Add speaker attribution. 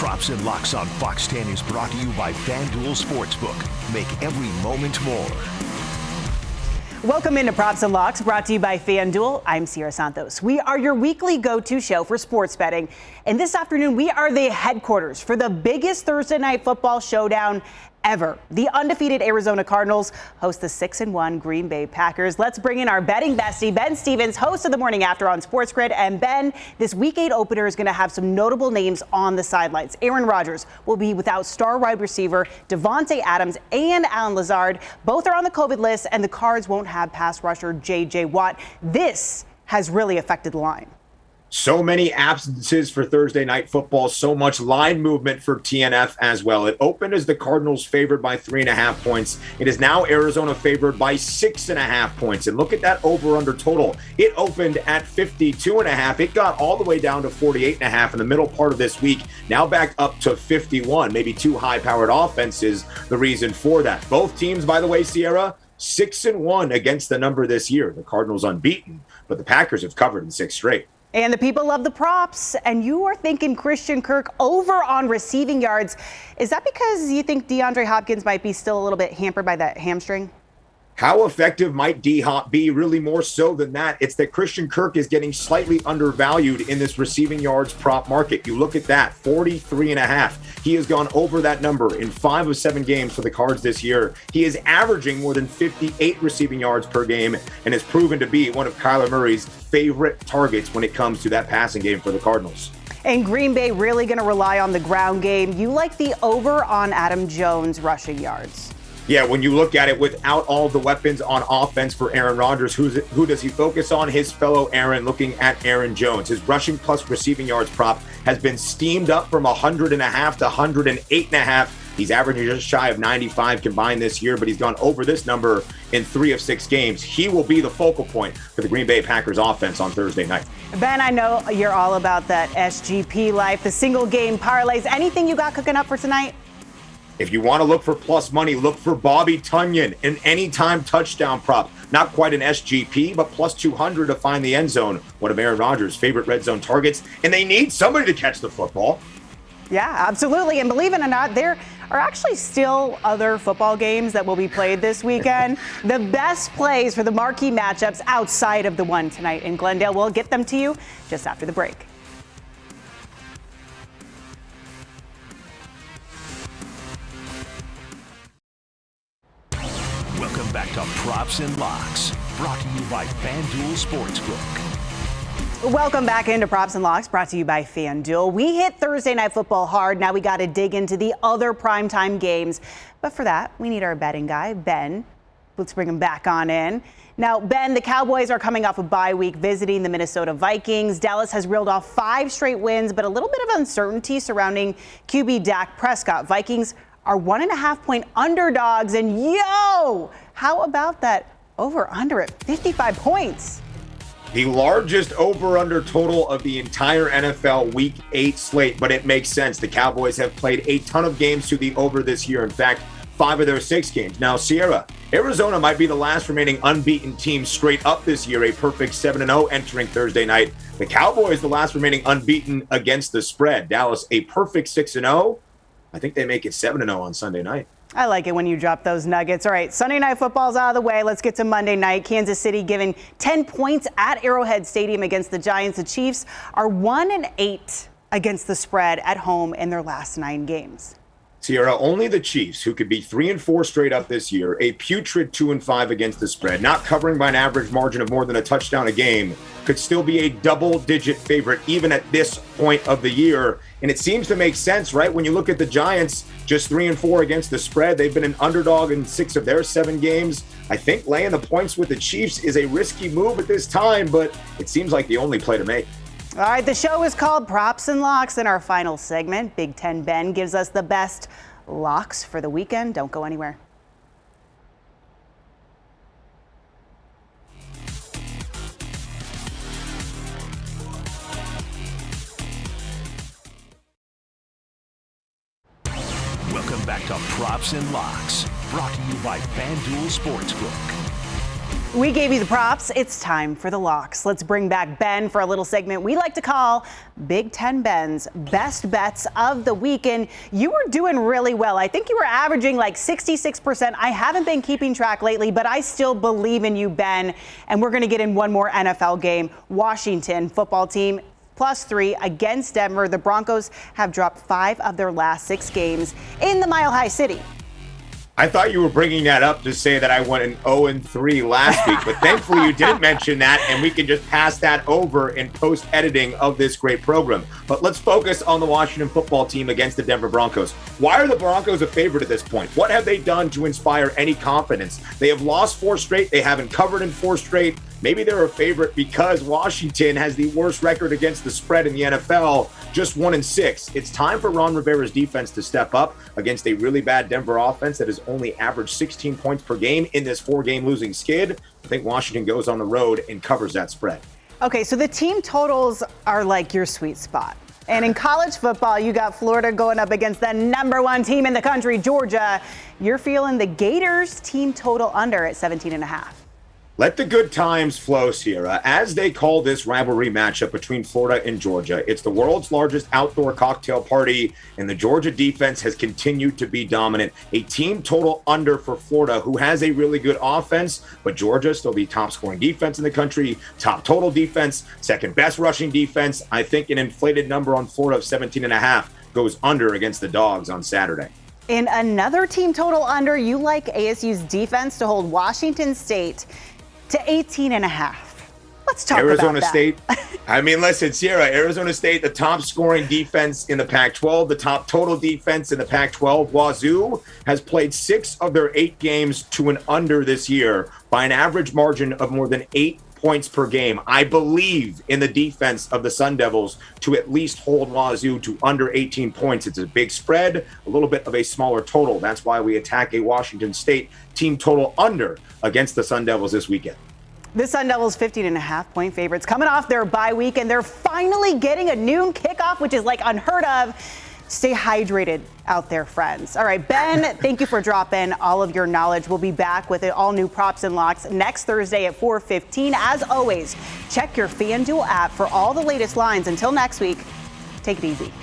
Speaker 1: Props and Locks on Fox 10 is brought to you by FanDuel Sportsbook. Make every moment more.
Speaker 2: Welcome into Props and Locks, brought to you by FanDuel. I'm Sierra Santos. We are your weekly go-to show for sports betting. And this afternoon, we are the headquarters for the biggest Thursday night football showdown ever. The undefeated Arizona Cardinals host the 6-1 Green Bay Packers. Let's bring in our betting bestie, Ben Stevens, host of the Morning After on Sports Grid. And Ben, this Week 8 opener is going to have some notable names on the sidelines. Aaron Rodgers will be without star wide receiver Devontae Adams and Allen Lazard. Both are on the COVID list, and the Cards won't have pass rusher J.J. Watt. This has really affected the line.
Speaker 3: So many absences for Thursday night football, so much line movement for TNF as well. It opened as the Cardinals favored by 3.5 points. It is now Arizona favored by 6.5 points. And look at that over-under total. It opened at 52.5. It got all the way down to 48.5 in the middle part of this week. Now back up to 51. Maybe two high-powered offenses, the reason for that. Both teams, by the way, Sierra, 6-1 against the number this year. The Cardinals unbeaten, but the Packers have covered in 6 straight.
Speaker 2: And the people love the props, and you are thinking Christian Kirk over on receiving yards. Is that because you think DeAndre Hopkins might be still a little bit hampered by that hamstring?
Speaker 3: How effective might D-Hop be? Really more so than that. It's that Christian Kirk is getting slightly undervalued in this receiving yards prop market. You look at that, 43.5. He has gone over that number in 5 of 7 games for the Cards this year. He is averaging more than 58 receiving yards per game and has proven to be one of Kyler Murray's favorite targets when it comes to that passing game for the Cardinals.
Speaker 2: And Green Bay really going to rely on the ground game. You like the over on Adam Jones rushing yards?
Speaker 3: Yeah, when you look at it, without all the weapons on offense for Aaron Rodgers, who does he focus on? His fellow Aaron, looking at Aaron Jones. His rushing plus receiving yards prop has been steamed up from 100.5 to 108.5. He's averaging just shy of 95 combined this year, but he's gone over this number in 3 of 6 games. He will be the focal point for the Green Bay Packers offense on Thursday night.
Speaker 2: Ben, I know you're all about that SGP life, the single game parlays. Anything you got cooking up for tonight?
Speaker 3: If you want to look for plus money, look for Bobby Tonyan, an anytime touchdown prop. Not quite an SGP, but plus 200 to find the end zone. One of Aaron Rodgers' favorite red zone targets, and they need somebody to catch the football.
Speaker 2: Yeah, absolutely. And believe it or not, there are actually still other football games that will be played this weekend. The best plays for the marquee matchups outside of the one tonight in Glendale. We'll get them to you just after the break.
Speaker 1: Welcome back to Props and Locks, brought to you by FanDuel Sportsbook.
Speaker 2: Welcome back into Props and Locks, brought to you by FanDuel. We hit Thursday night football hard. Now we got to dig into the other primetime games. But for that, we need our betting guy, Ben. Let's bring him back on in. Now, Ben, the Cowboys are coming off a bye week visiting the Minnesota Vikings. Dallas has reeled off 5 straight wins, but a little bit of uncertainty surrounding QB Dak Prescott. Vikings are 1.5-point underdogs, and how about that over-under at 55 points?
Speaker 3: The largest over-under total of the entire NFL Week 8 slate, but it makes sense. The Cowboys have played a ton of games to the over this year. In fact, 5 of their 6 games. Now, Sierra, Arizona might be the last remaining unbeaten team straight up this year, a perfect 7-0 entering Thursday night. The Cowboys, the last remaining unbeaten against the spread. Dallas, a perfect 6-0. I think they make it 7-0 on Sunday night.
Speaker 2: I like it when you drop those nuggets. All right, Sunday night football's out of the way. Let's get to Monday night. Kansas City giving 10 points at Arrowhead Stadium against the Giants. The Chiefs are 1-8 against the spread at home in their last 9 games.
Speaker 3: Sierra, only the Chiefs, who could be 3-4 straight up this year, a putrid 2-5 against the spread, not covering by an average margin of more than a touchdown a game, could still be a double-digit favorite even at this point of the year. And it seems to make sense, right? When you look at the Giants, just 3-4 against the spread. They've been an underdog in 6 of their 7 games. I think laying the points with the Chiefs is a risky move at this time, but it seems like the only play to make.
Speaker 2: All right, the show is called Props and Locks. In our final segment, Big Ten Ben gives us the best locks for the weekend. Don't go anywhere.
Speaker 1: Welcome back to Props and Locks, brought to you by FanDuel Sportsbook.
Speaker 2: We gave you the props. It's time for the locks. Let's bring back Ben for a little segment we like to call Big Ten Ben's Best Bets of the Week. And you were doing really well. I think you were averaging like 66%. I haven't been keeping track lately, but I still believe in you, Ben. And we're going to get in one more NFL game. Washington football team +3 against Denver. The Broncos have dropped 5 of their last 6 games in the Mile High City.
Speaker 3: I thought you were bringing that up to say that I went an 0-3 last week, but thankfully you didn't mention that, and we can just pass that over in post-editing of this great program. But let's focus on the Washington football team against the Denver Broncos. Why are the Broncos a favorite at this point? What have they done to inspire any confidence? They have lost 4 straight. They haven't covered in 4 straight. Maybe they're a favorite because Washington has the worst record against the spread in the NFL, just 1-6. It's time for Ron Rivera's defense to step up against a really bad Denver offense that has only averaged 16 points per game in this 4-game losing skid. I think Washington goes on the road and covers that spread.
Speaker 2: Okay, so the team totals are like your sweet spot. And in college football, you got Florida going up against the #1 team in the country, Georgia. You're feeling the Gators team total under at 17.5.
Speaker 3: Let the good times flow, Sierra. As they call this rivalry matchup between Florida and Georgia, it's the world's largest outdoor cocktail party, and the Georgia defense has continued to be dominant. A team total under for Florida, who has a really good offense, but Georgia still the top scoring defense in the country, top total defense, second best rushing defense. I think an inflated number on Florida of 17.5 goes under against the Dogs on Saturday.
Speaker 2: In another team total under, you like ASU's defense to hold Washington State to 18.5. Let's talk
Speaker 3: Arizona
Speaker 2: about that.
Speaker 3: State. I mean, listen, Sierra, Arizona State, the top scoring defense in the Pac-12, the top total defense in the Pac-12. Wazoo has played 6 of their 8 games to an under this year by an average margin of more than 8 points per game. I believe in the defense of the Sun Devils to at least hold Wazoo to under 18 points. It's a big spread, a little bit of a smaller total. That's why we attack a Washington State team total under against the Sun Devils this weekend.
Speaker 2: The Sun Devils 15.5-point favorites coming off their bye week, and they're finally getting a noon kickoff, which is like unheard of. Stay hydrated out there, friends. All right, Ben, thank you for dropping all of your knowledge. We'll be back with all new props and locks next Thursday at 4:15. As always, check your FanDuel app for all the latest lines. Until next week, take it easy.